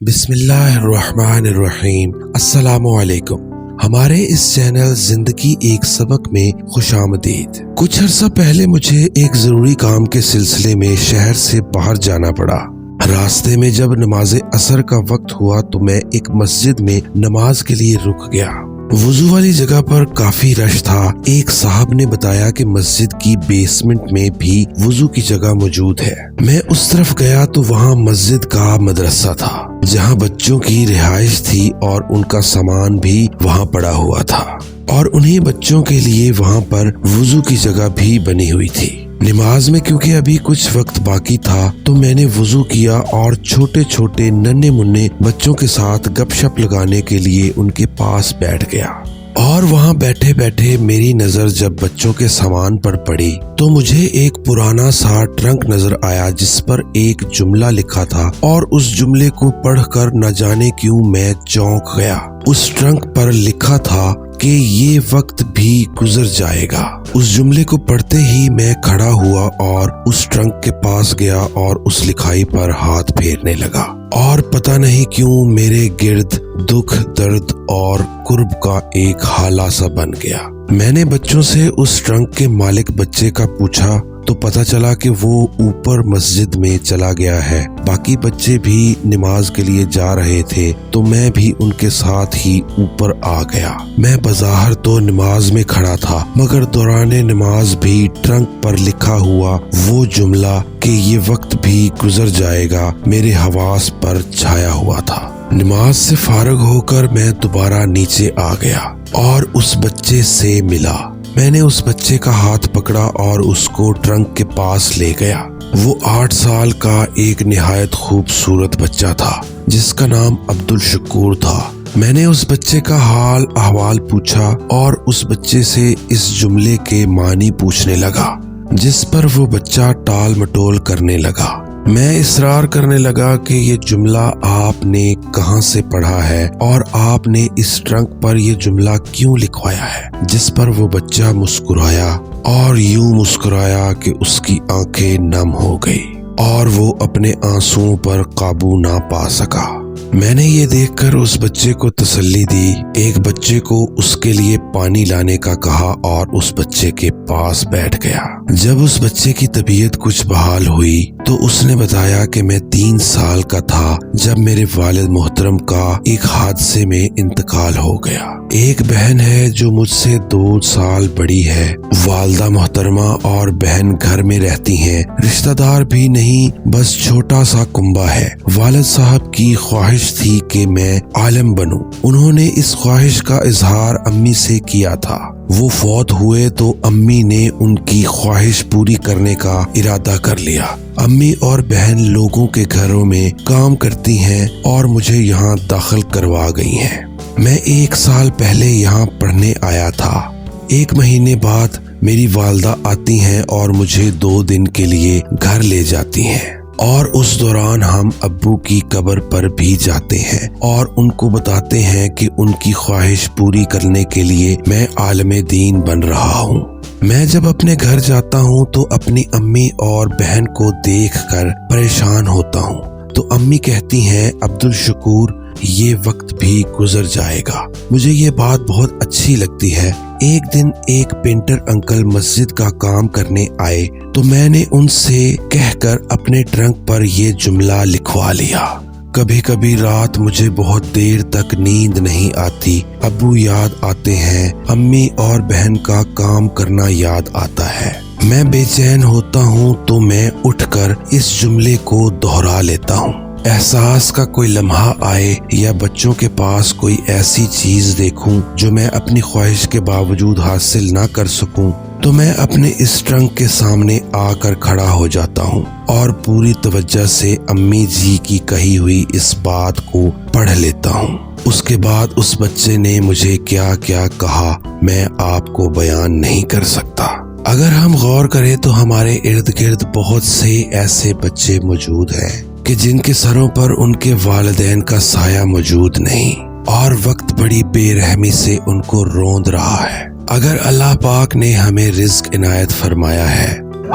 بسم اللہ الرحمن الرحیم۔ السلام علیکم۔ ہمارے اس چینل زندگی ایک سبق میں خوش آمدید۔ کچھ عرصہ پہلے مجھے ایک ضروری کام کے سلسلے میں شہر سے باہر جانا پڑا۔ راستے میں جب نماز عصر کا وقت ہوا تو میں ایک مسجد میں نماز کے لیے رک گیا۔ وضو والی جگہ پر کافی رش تھا۔ ایک صاحب نے بتایا کہ مسجد کی بیسمنٹ میں بھی وضو کی جگہ موجود ہے۔ میں اس طرف گیا تو وہاں مسجد کا مدرسہ تھا جہاں بچوں کی رہائش تھی اور ان کا سامان بھی وہاں پڑا ہوا تھا، اور انہیں بچوں کے لیے وہاں پر وضو کی جگہ بھی بنی ہوئی تھی۔ نماز میں کیونکہ ابھی کچھ وقت باقی تھا تو میں نے وضو کیا اور چھوٹے چھوٹے ننھے منھے بچوں کے ساتھ گپ شپ لگانے کے لیے ان کے پاس بیٹھ گیا۔ اور وہاں بیٹھے بیٹھے میری نظر جب بچوں کے سامان پر پڑی تو مجھے ایک پرانا سا ٹرنک نظر آیا جس پر ایک جملہ لکھا تھا، اور اس جملے کو پڑھ کر نہ جانے کیوں میں چونک گیا۔ اس ٹرنک پر لکھا تھا کہ یہ وقت بھی گزر جائے گا۔ اس جملے کو پڑھتے ہی میں کھڑا ہوا اور اس ٹرنک کے پاس گیا اور اس لکھائی پر ہاتھ پھیرنے لگا، اور پتہ نہیں کیوں میرے گرد دکھ، درد اور کرب کا ایک حالہ سا بن گیا۔ میں نے بچوں سے اس ٹرنک کے مالک بچے کا پوچھا تو پتہ چلا کہ وہ اوپر مسجد میں چلا گیا ہے۔ باقی بچے بھی نماز کے لیے جا رہے تھے تو میں بھی ان کے ساتھ ہی اوپر آ گیا۔ میں بظاہر تو نماز میں کھڑا تھا، مگر دوران نماز بھی ٹرنک پر لکھا ہوا وہ جملہ کہ یہ وقت بھی گزر جائے گا میرے حواس پر چھایا ہوا تھا۔ نماز سے فارغ ہو کر میں دوبارہ نیچے آ گیا اور اس بچے سے ملا۔ میں نے اس بچے کا ہاتھ پکڑا اور اس کو ٹرنک کے پاس لے گیا۔ وہ 8 سال کا ایک نہایت خوبصورت بچہ تھا جس کا نام عبدالشکور تھا۔ میں نے اس بچے کا حال احوال پوچھا اور اس بچے سے اس جملے کے معنی پوچھنے لگا، جس پر وہ بچہ ٹال مٹول کرنے لگا۔ میں اصرار کرنے لگا کہ یہ جملہ آپ نے کہاں سے پڑھا ہے اور آپ نے اس ٹرنک پر یہ جملہ کیوں لکھوایا ہے، جس پر وہ بچہ مسکرایا، اور یوں مسکرایا کہ اس کی آنکھیں نم ہو گئی اور وہ اپنے آنسوؤں پر قابو نہ پا سکا۔ میں نے یہ دیکھ کر اس بچے کو تسلی دی، ایک بچے کو اس کے لیے پانی لانے کا کہا اور اس بچے کے پاس بیٹھ گیا۔ جب اس بچے کی طبیعت کچھ بحال ہوئی تو اس نے بتایا کہ میں 3 سال کا تھا جب میرے والد محترم کا ایک حادثے میں انتقال ہو گیا۔ ایک بہن ہے جو مجھ سے 2 سال بڑی ہے۔ والدہ محترمہ اور بہن گھر میں رہتی ہیں، رشتہ دار بھی نہیں، بس چھوٹا سا کنبہ ہے۔ والد صاحب کی خواہش تھی کہ میں عالم بنوں۔ انہوں نے اس خواہش کا اظہار امی سے کیا تھا۔ وہ فوت ہوئے تو امی نے ان کی خواہش پوری کرنے کا ارادہ کر لیا۔ امی اور بہن لوگوں کے گھروں میں کام کرتی ہیں اور مجھے یہاں داخل کروا گئی ہیں۔ میں 1 سال پہلے یہاں پڑھنے آیا تھا۔ 1 مہینے بعد میری والدہ آتی ہیں اور مجھے 2 دن کے لیے گھر لے جاتی ہیں، اور اس دوران ہم ابو کی قبر پر بھی جاتے ہیں اور ان کو بتاتے ہیں کہ ان کی خواہش پوری کرنے کے لیے میں عالم دین بن رہا ہوں۔ میں جب اپنے گھر جاتا ہوں تو اپنی امی اور بہن کو دیکھ کر پریشان ہوتا ہوں تو امی کہتی ہیں، عبدالشکور یہ وقت بھی گزر جائے گا۔ مجھے یہ بات بہت اچھی لگتی ہے۔ ایک دن ایک پینٹر انکل مسجد کا کام کرنے آئے تو میں نے ان سے کہہ کر اپنے ٹرنک پر یہ جملہ لکھوا لیا۔ کبھی کبھی رات مجھے بہت دیر تک نیند نہیں آتی، ابو یاد آتے ہیں، امی اور بہن کا کام کرنا یاد آتا ہے۔ میں بے چین ہوتا ہوں تو میں اٹھ کر اس جملے کو دہرا لیتا ہوں۔ احساس کا کوئی لمحہ آئے یا بچوں کے پاس کوئی ایسی چیز دیکھوں جو میں اپنی خواہش کے باوجود حاصل نہ کر سکوں تو میں اپنے اس ٹرنک کے سامنے آ کر کھڑا ہو جاتا ہوں اور پوری توجہ سے امی جی کی کہی ہوئی اس بات کو پڑھ لیتا ہوں۔ اس کے بعد اس بچے نے مجھے کیا کیا کہا میں آپ کو بیان نہیں کر سکتا۔ اگر ہم غور کریں تو ہمارے ارد گرد بہت سے ایسے بچے موجود ہیں کہ جن کے سروں پر ان کے والدین کا سایہ موجود نہیں، اور وقت بڑی بے رحمی سے ان کو روند رہا ہے۔ اگر اللہ پاک نے ہمیں رزق عنایت فرمایا ہے